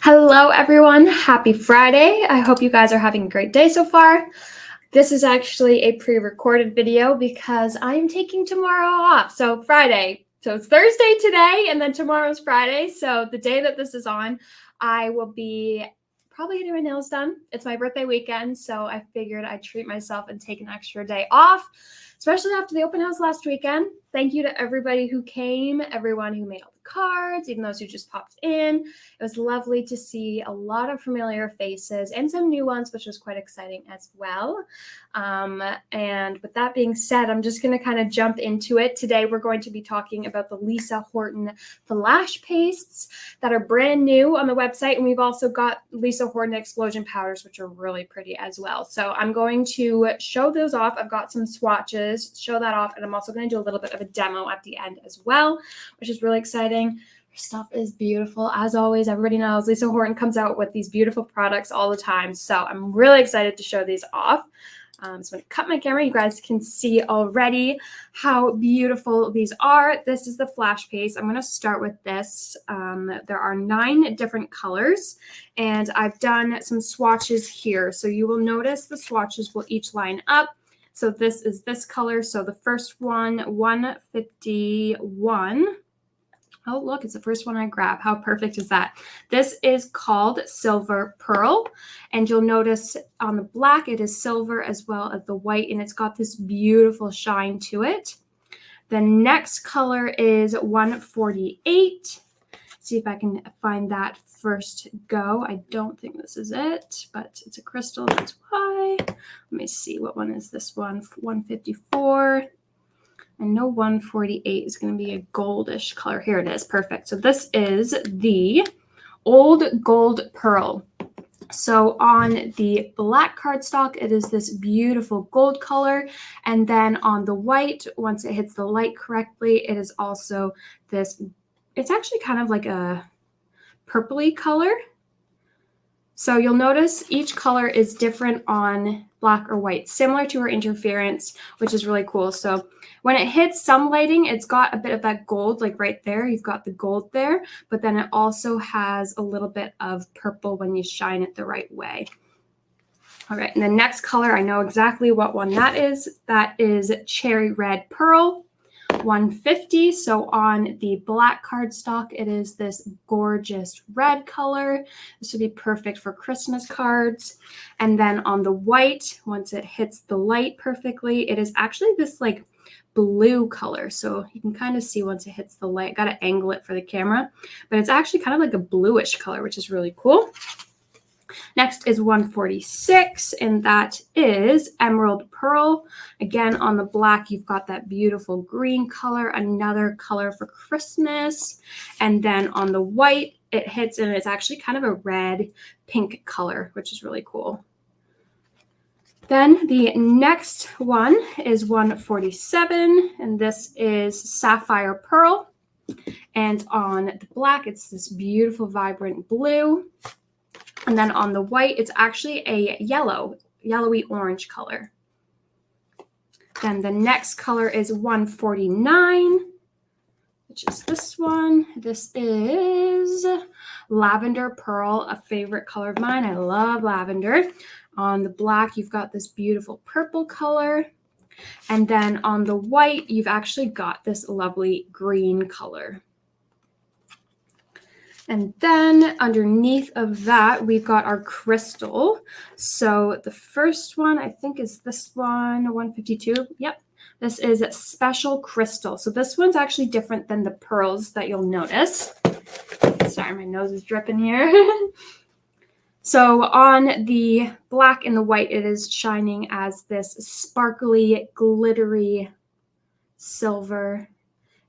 Hello, everyone. Happy Friday. I hope you guys are having a great day so far. This is actually a pre-recorded video because I am taking tomorrow off. So Friday. So it's Thursday today, and then tomorrow's Friday. So the day that this is on, I will be probably getting my nails done. It's my birthday weekend, so I figured I'd treat myself and take an extra day off, especially after the open house last weekend. Thank you to everybody who came, everyone who made all the cards, even those who just popped in. It was lovely to see a lot of familiar faces and some new ones, which was quite exciting as well. And with that being said, I'm just going to kind of jump into it. Today, we're going to be talking about the Lisa Horton Flash Pastes that are brand new on the website. And we've also got Lisa Horton Explosion Powders, which are really pretty as well. So I'm going to show those off. I've got some swatches, show that off. And I'm also going to do a little bit of a demo at the end as well, which is really exciting. Her stuff is beautiful. As always, everybody knows Lisa Horton comes out with these beautiful products all the time. So I'm really excited to show these off. So I'm going to cut my camera. You guys can see already how beautiful these are. This is the Flash Paste. I'm going to start with this. There are 9 different colors, and I've done some swatches here. So you will notice the swatches will each line up. So this is this color. So the first one, 151. Oh, look, it's the first one I grab. How perfect is that? This is called Silver Pearl. And you'll notice on the black, it is silver as well as the white, and it's got this beautiful shine to it. The next color is 148. See if I can find that first go. I don't think this is it, but it's a crystal, that's why. Let me see, what one is this one? 154. I know 148 is going to be a goldish color. Here it is. Perfect. So this is the Old Gold Pearl. So on the black cardstock, it is this beautiful gold color. And then on the white, once it hits the light correctly, it is also this, it's actually kind of like a purpley color. So you'll notice each color is different on black or white, similar to her interference, which is really cool. So when it hits some lighting, it's got a bit of that gold, like right there. You've got the gold there, but then it also has a little bit of purple when you shine it the right way. All right, and the next color, I know exactly what one that is. That is Cherry Red Pearl. 150. So on the black cardstock, it is this gorgeous red color. This would be perfect for Christmas cards. And then on the white, once it hits the light perfectly, it is actually this like blue color. So you can kind of see once it hits the light. Got to angle it for the camera, but it's actually kind of like a bluish color, which is really cool. Next is 146, and that is Emerald Pearl. Again, on the black, you've got that beautiful green color, another color for Christmas. And then on the white, it hits, and it's actually kind of a red pink color, which is really cool. Then the next one is 147, and this is Sapphire Pearl. And on the black, it's this beautiful, vibrant blue. And then on the white, it's actually a yellowy orange color. Then the next color is 149, which is this one. This is Lavender Pearl, a favorite color of mine. I love lavender. On the black, you've got this beautiful purple color. And then on the white, you've actually got this lovely green color. And then underneath of that, we've got our crystal. So the first one, I think, is this one, 152. Yep. This is Special Crystal. So this one's actually different than the pearls that you'll notice. Sorry, my nose is dripping here. So on the black and the white, it is shining as this sparkly, glittery silver.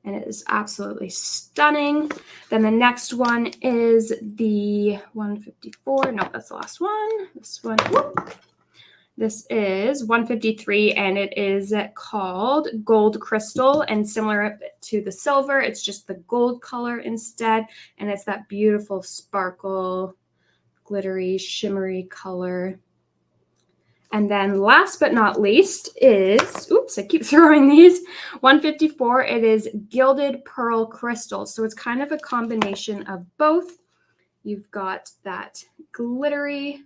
And it is absolutely stunning. Then the next one is the 154. No, that's the last one. This one, whoop. This is 153, and it is called Gold Crystal. And similar to the silver, it's just the gold color instead. And it's that beautiful sparkle, glittery, shimmery color. And then last but not least is, oops, I keep throwing these, 154. It is Gilded Pearl Crystal. So it's kind of a combination of both. You've got that glittery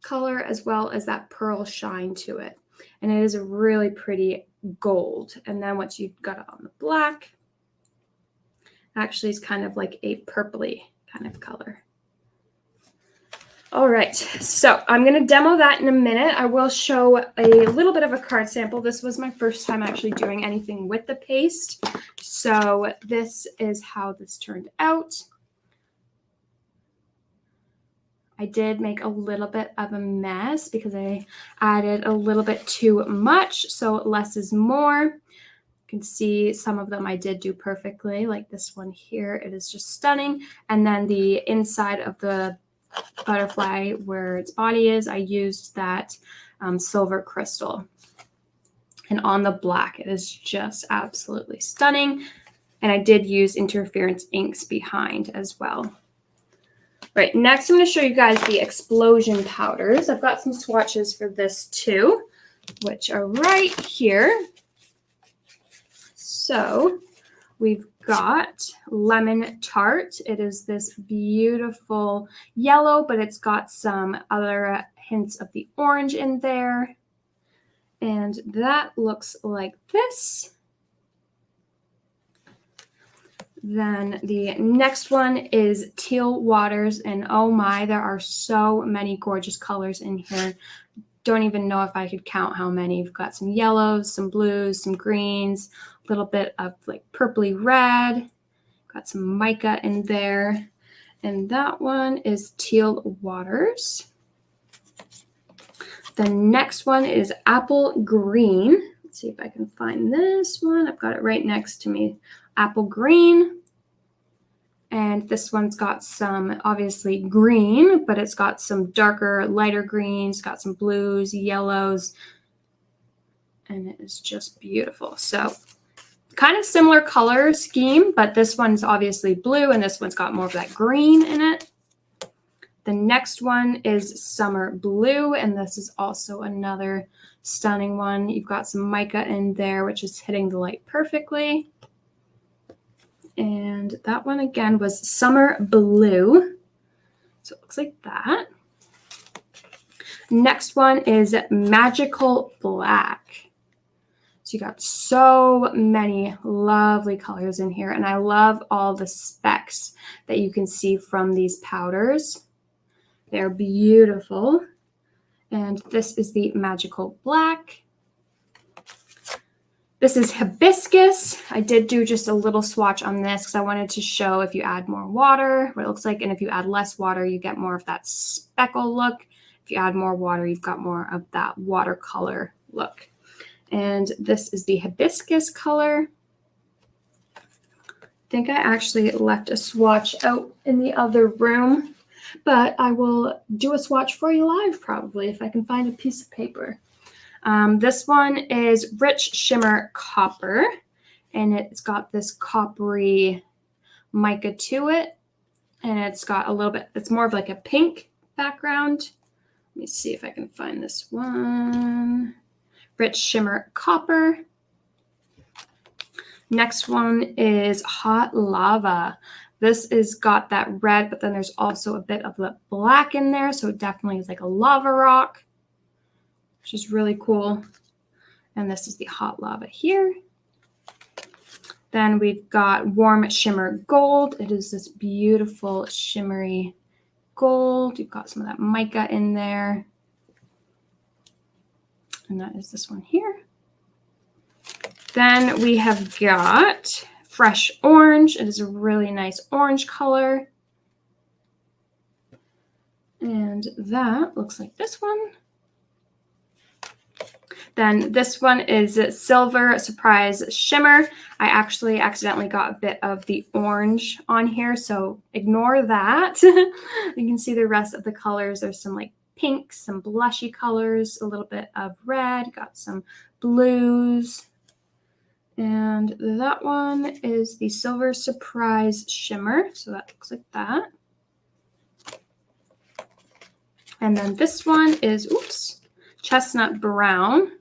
color as well as that pearl shine to it. And it is a really pretty gold. And then once you've got it on the black, actually it's kind of like a purpley kind of color. All right, so I'm going to demo that in a minute. I will show a little bit of a card sample. This was my first time actually doing anything with the paste. So this is how this turned out. I did make a little bit of a mess because I added a little bit too much, so less is more. You can see some of them I did do perfectly, like this one here. It is just stunning. And then the inside of the butterfly where its body is, I used that silver crystal. And on the black, it is just absolutely stunning. And I did use interference inks behind as well. Right, next I'm going to show you guys the explosion powders. I've got some swatches for this too, which are right here. So we've got Lemon Tart. It is this beautiful yellow, but it's got some other hints of the orange in there. And that looks like this. Then the next one is Teal Waters. And oh my, there are so many gorgeous colors in here. Don't even know if I could count how many. We've got some yellows, some blues, some greens, a little bit of like purpley red. Got some mica in there. And that one is Teal Waters. The next one is Apple Green. Let's see if I can find this one. I've got it right next to me. Apple Green. And this one's got some obviously green, but it's got some darker, lighter greens, got some blues, yellows, and it is just beautiful. So kind of similar color scheme, but this one's obviously blue and this one's got more of that green in it. The next one is Summer Blue, and this is also another stunning one. You've got some mica in there, which is hitting the light perfectly. And that one again was Summer Blue. So it looks like that. Next one is Magical Black. So you got so many lovely colors in here. And I love all the specks that you can see from these powders. They're beautiful. And this is the Magical Black. This is Hibiscus. I did do just a little swatch on this because I wanted to show if you add more water, what it looks like. And if you add less water, you get more of that speckle look. If you add more water, you've got more of that watercolor look. And this is the Hibiscus color. I think I actually left a swatch out in the other room, but I will do a swatch for you live probably if I can find a piece of paper. This one is Rich Shimmer Copper, and it's got this coppery mica to it, and it's got a little bit, it's more of like a pink background. Let me see if I can find this one. Rich Shimmer Copper. Next one is Hot Lava. This is got that red, but then there's also a bit of the black in there, so it definitely is like a lava rock, which is really cool. And this is the Hot Lava here. Then we've got Warm Shimmer Gold. It is this beautiful shimmery gold. You've got some of that mica in there. And that is this one here. Then we have got Fresh Orange. It is a really nice orange color. And that looks like this one. Then this one is Silver Surprise Shimmer. I actually accidentally got a bit of the orange on here, so ignore that. You can see the rest of the colors. There's some like pinks, some blushy colors, a little bit of red, got some blues. And that one is the Silver Surprise Shimmer. So that looks like that. And then this one is, oops, Chestnut Brown.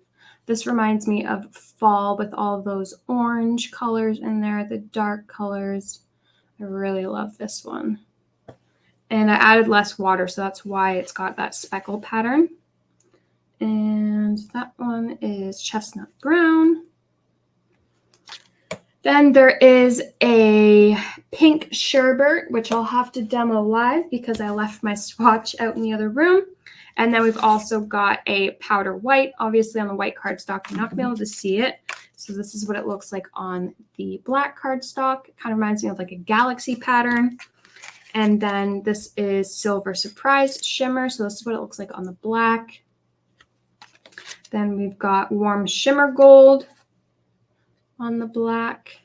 This reminds me of fall with all those orange colors in there, the dark colors. I really love this one. And I added less water, so that's why it's got that speckle pattern. And that one is chestnut brown. Then there is a pink sherbet, which I'll have to demo live because I left my swatch out in the other room. And then we've also got a powder white. Obviously on the white cardstock, you're not going to be able to see it. So this is what it looks like on the black cardstock. It kind of reminds me of like a galaxy pattern. And then this is Silver Surprise Shimmer. So this is what it looks like on the black. Then we've got Warm Shimmer Gold on the black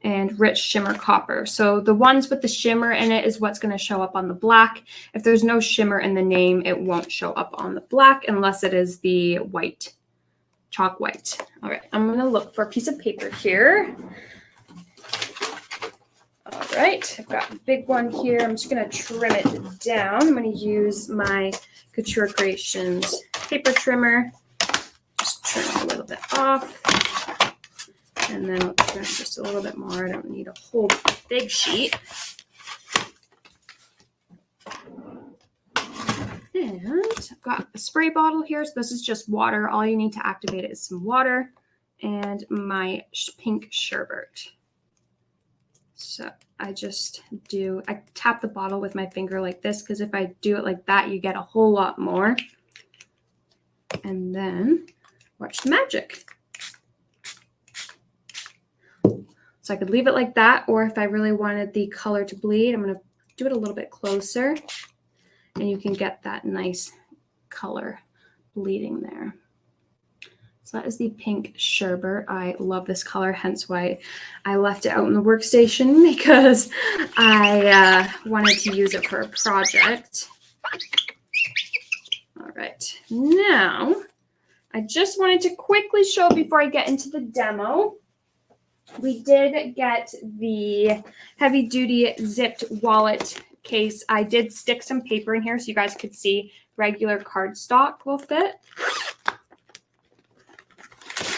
and Rich Shimmer Copper. So the ones with the shimmer in it is what's going to show up on the black. If there's no shimmer in the name, it won't show up on the black unless it is the white, chalk white. All right, I'm going to look for a piece of paper here. All right, I've got a big one here. I'm just going to trim it down. I'm going to use my Couture Creations paper trimmer. Just trim a little bit off. And then I'll trim just a little bit more. I don't need a whole big sheet. And I've got a spray bottle here. So this is just water. All you need to activate it is some water and my pink sherbet. So I tap the bottle with my finger like this, because if I do it like that, you get a whole lot more. And then watch the magic. So I could leave it like that, or if I really wanted the color to bleed, I'm going to do it a little bit closer, and you can get that nice color bleeding there. So that is the pink sherbet. I love this color, hence why I left it out in the workstation, because I wanted to use it for a project. All right, now I just wanted to quickly show before I get into the demo. We did get the heavy duty zipped wallet case. I did stick some paper in here so you guys could see regular cardstock will fit.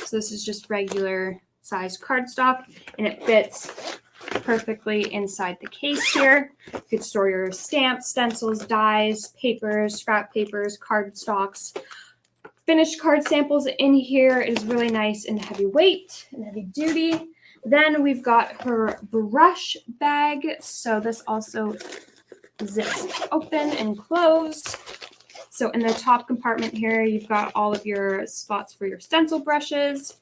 So this is just regular size cardstock, and it fits perfectly inside the case here. You could store your stamps, stencils, dies, papers, scrap papers, cardstocks, finished card samples in here. It is really nice and heavyweight and heavy duty. Then we've got her brush bag. So this also zips open and closed. So in the top compartment here, you've got all of your spots for your stencil brushes.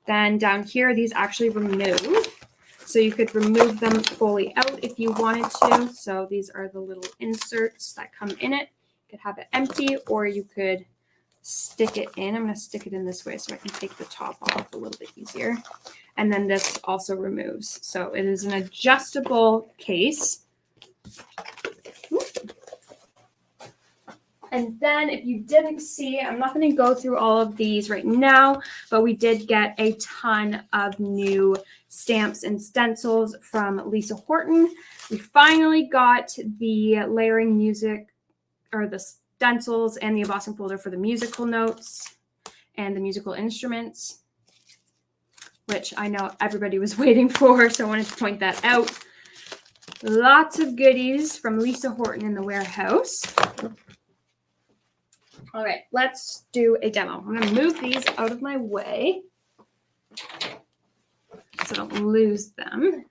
Then down here, these actually remove. So you could remove them fully out if you wanted to. So these are the little inserts that come in it. You could have it empty, or you could stick it in. I'm going to stick it in this way so I can take the top off a little bit easier. And then this also removes. So it is an adjustable case. And then if you didn't see, I'm not going to go through all of these right now, but we did get a ton of new stamps and stencils from Lisa Horton. We finally got the layering music, or the stencils and the embossing folder for the musical notes and the musical instruments, which I know everybody was waiting for, so I wanted to point that out. Lots of goodies from Lisa Horton in the warehouse. All right, let's do a demo. I'm going to move these out of my way so I don't lose them.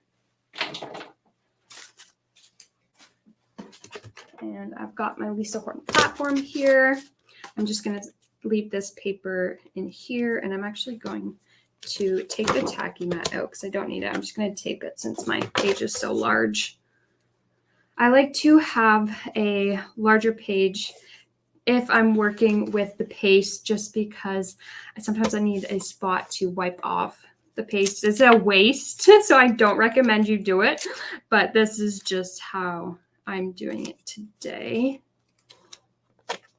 And I've got my Lisa Horton platform here. I'm just going to leave this paper in here, and I'm actually going to take the tacky mat out because I don't need it. I'm just going to tape it since my page is so large. I like to have a larger page if I'm working with the paste, just because sometimes I need a spot to wipe off the paste. It's a waste, so I don't recommend you do it, but this is just how I'm doing it today.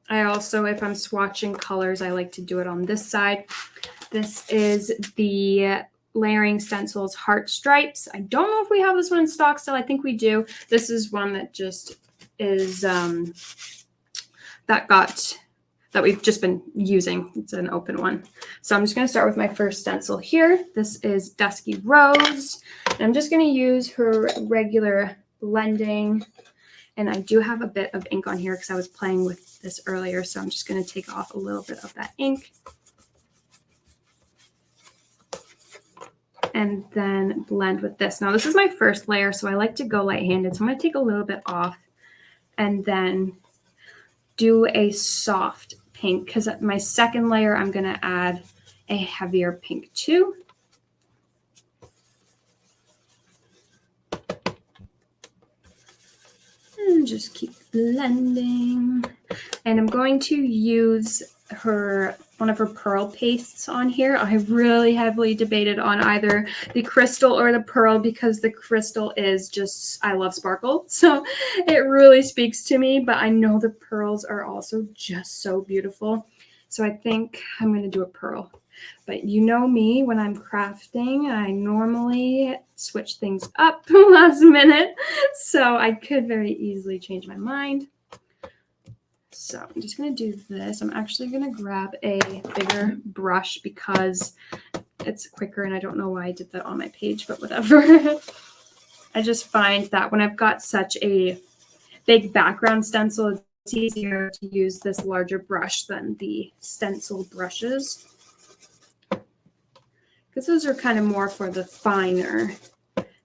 I also, if I'm swatching colors, I like to do it on this side. This is the Layering Stencils Heart Stripes. I don't know if we have this one in stock still. I think we do. This is one that just is that we've just been using. It's an open one. So I'm just going to start with my first stencil here. This is Dusky Rose. And I'm just going to use her regular blending And I do have a bit of ink on here because I was playing with this earlier. So I'm just going to take off a little bit of that ink. And then blend with this. Now this is my first layer, so I like to go light-handed. So I'm going to take a little bit off and then do a soft pink, because my second layer I'm going to add a heavier pink too. And just keep blending. And I'm going to use one of her pearl pastes on here. I really heavily debated on either the crystal or the pearl, because the crystal is just, I love sparkle. So it really speaks to me, but I know the pearls are also just so beautiful. So I think I'm going to do a pearl. But you know me, when I'm crafting, I normally switch things up last minute. So I could very easily change my mind. So I'm just going to do this. I'm actually going to grab a bigger brush because it's quicker, and I don't know why I did that on my page, but whatever. I just find that when I've got such a big background stencil, it's easier to use this larger brush than the stencil brushes, because those are kind of more for the finer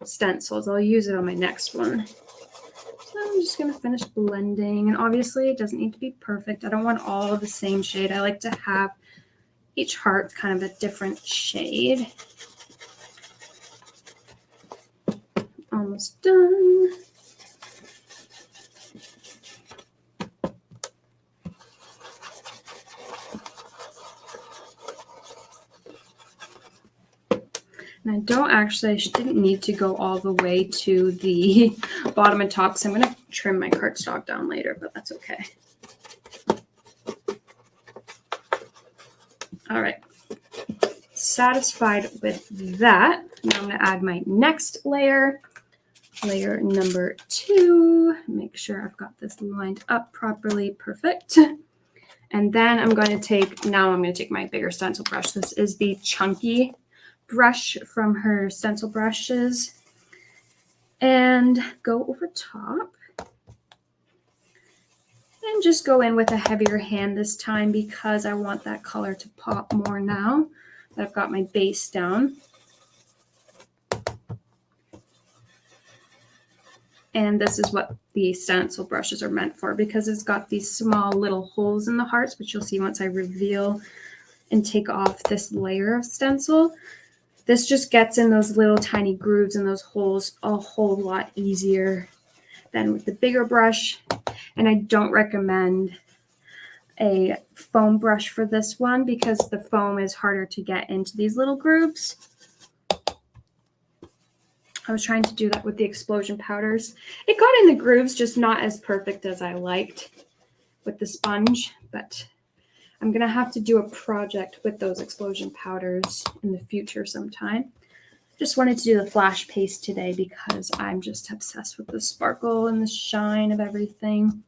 stencils. I'll use it on my next one. So I'm just going to finish blending, and obviously it doesn't need to be perfect. I don't want all of the same shade. I like to have each heart kind of a different shade. Almost done. And I didn't need to go all the way to the bottom and top, because I'm going to trim my cardstock down later, but that's okay. All right. Satisfied with that. Now I'm going to add my next layer, layer number 2. Make sure I've got this lined up properly. Perfect. And then I'm going to take my bigger stencil brush. This is the chunky brush from her stencil brushes, and go over top and just go in with a heavier hand this time, because I want that color to pop more now that I've got my base down. And this is what the stencil brushes are meant for, because it's got these small little holes in the hearts, which you'll see once I reveal and take off this layer of stencil. This just gets in those little tiny grooves and those holes a whole lot easier than with the bigger brush. And I don't recommend a foam brush for this one, because the foam is harder to get into these little grooves. I was trying to do that with the explosion powders. It got in the grooves, just not as perfect as I liked with the sponge, but I'm going to have to do a project with those explosion powders in the future sometime. Just wanted to do the flash paste today because I'm just obsessed with the sparkle and the shine of everything.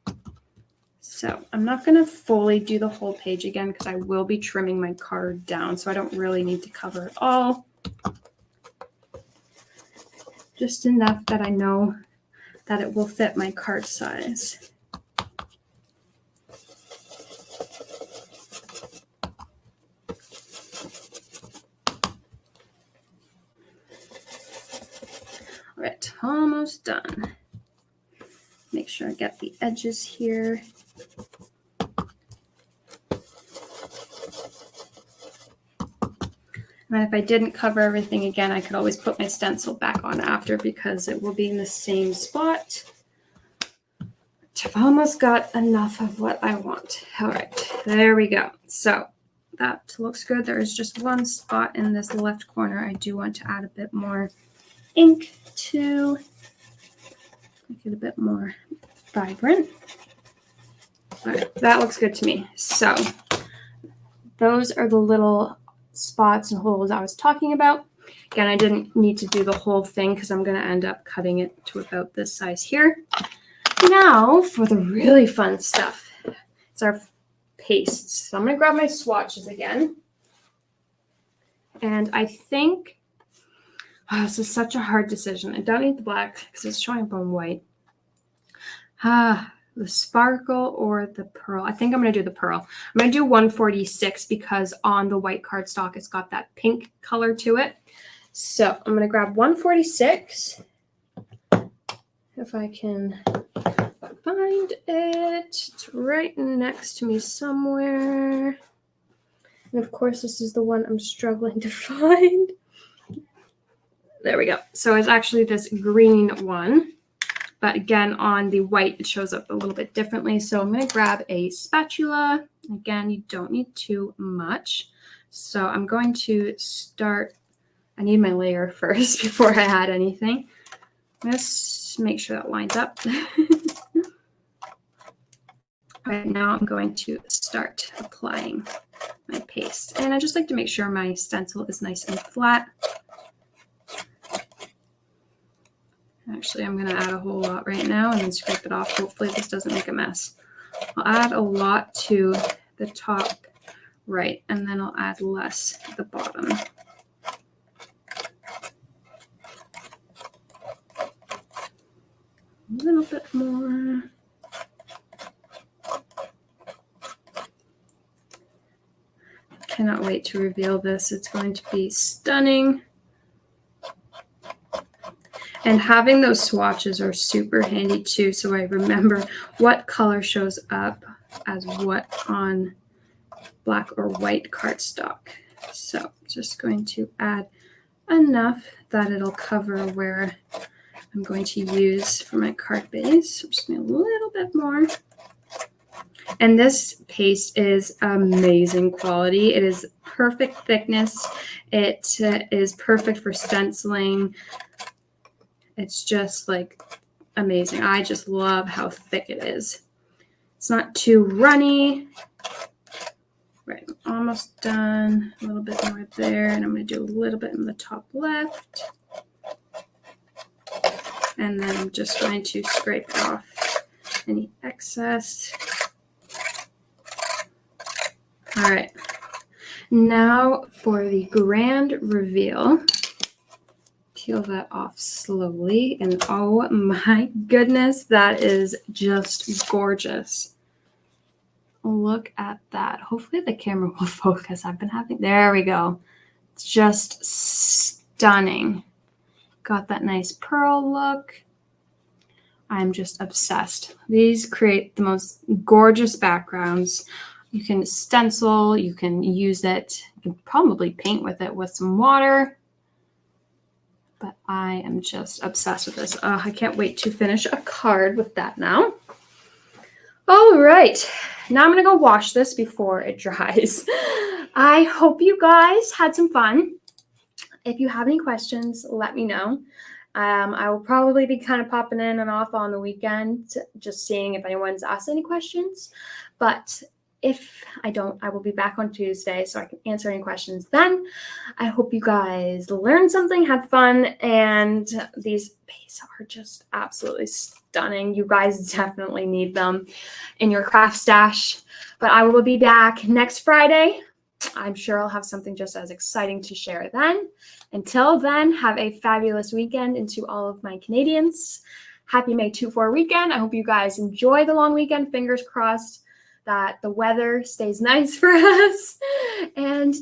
So I'm not going to fully do the whole page again, because I will be trimming my card down, so I don't really need to cover it all. Just enough that I know that it will fit my card size. All right, almost done. Make sure I get the edges here. And if I didn't cover everything again, I could always put my stencil back on after, because it will be in the same spot. I've almost got enough of what I want. All right, there we go. So that looks good. There is just one spot in this left corner I do want to add a bit more ink to make it a bit more vibrant. All right, that looks good to me. So those are the little spots and holes I was talking about. Again, I didn't need to do the whole thing, because I'm going to end up cutting it to about this size here. Now for the really fun stuff. It's our pastes. So I'm going to grab my swatches again. And I think, this is such a hard decision. I don't need the black because it's showing up on white. The sparkle or the pearl. I think I'm going to do the pearl. I'm going to do 146 because on the white cardstock, it's got that pink color to it. So I'm going to grab 146. If I can find it. It's right next to me somewhere. And of course, this is the one I'm struggling to find. There we go. So it's actually this green one. But again, on the white, it shows up a little bit differently. So I'm going to grab a spatula. Again, you don't need too much. So I'm going to start. I need my layer first before I add anything. Let's make sure that lines up. All right, now I'm going to start applying my paste. And I just like to make sure my stencil is nice and flat. Actually, I'm going to add a whole lot right now and then scrape it off. Hopefully this doesn't make a mess. I'll add a lot to the top right, and then I'll add less at the bottom. A little bit more. Cannot wait to reveal this. It's going to be stunning. And having those swatches are super handy too, so I remember what color shows up as what on black or white cardstock. So just going to add enough that it'll cover where I'm going to use for my card base. I'm just going to a little bit more. And this paste is amazing quality. It is perfect thickness. It is perfect for stenciling. It's just like amazing. I just love how thick it is. It's not too runny. Right, I'm almost done. A little bit more there, and I'm going to do a little bit in the top left. And then I'm just going to scrape off any excess. All right, now for the grand reveal. Peel that off slowly, and oh my goodness, that is just gorgeous. Look at that. Hopefully the camera will focus. There we go. It's just stunning. Got that nice pearl look. I'm just obsessed. These create the most gorgeous backgrounds. You can stencil, you can use it, you can probably paint with it with some water. But I am just obsessed with this. I can't wait to finish a card with that now. All right, now I'm going to go wash this before it dries. I hope you guys had some fun. If you have any questions, let me know. I will probably be kind of popping in and off on the weekend, just seeing if anyone's asked any questions. But if I don't, I will be back on Tuesday so I can answer any questions then. I hope you guys learned something, had fun, and these pastes are just absolutely stunning. You guys definitely need them in your craft stash. But I will be back next Friday. I'm sure I'll have something just as exciting to share then. Until then, have a fabulous weekend, and to all of my Canadians, happy May 2-4 weekend. I hope you guys enjoy the long weekend. Fingers crossed that the weather stays nice for us. And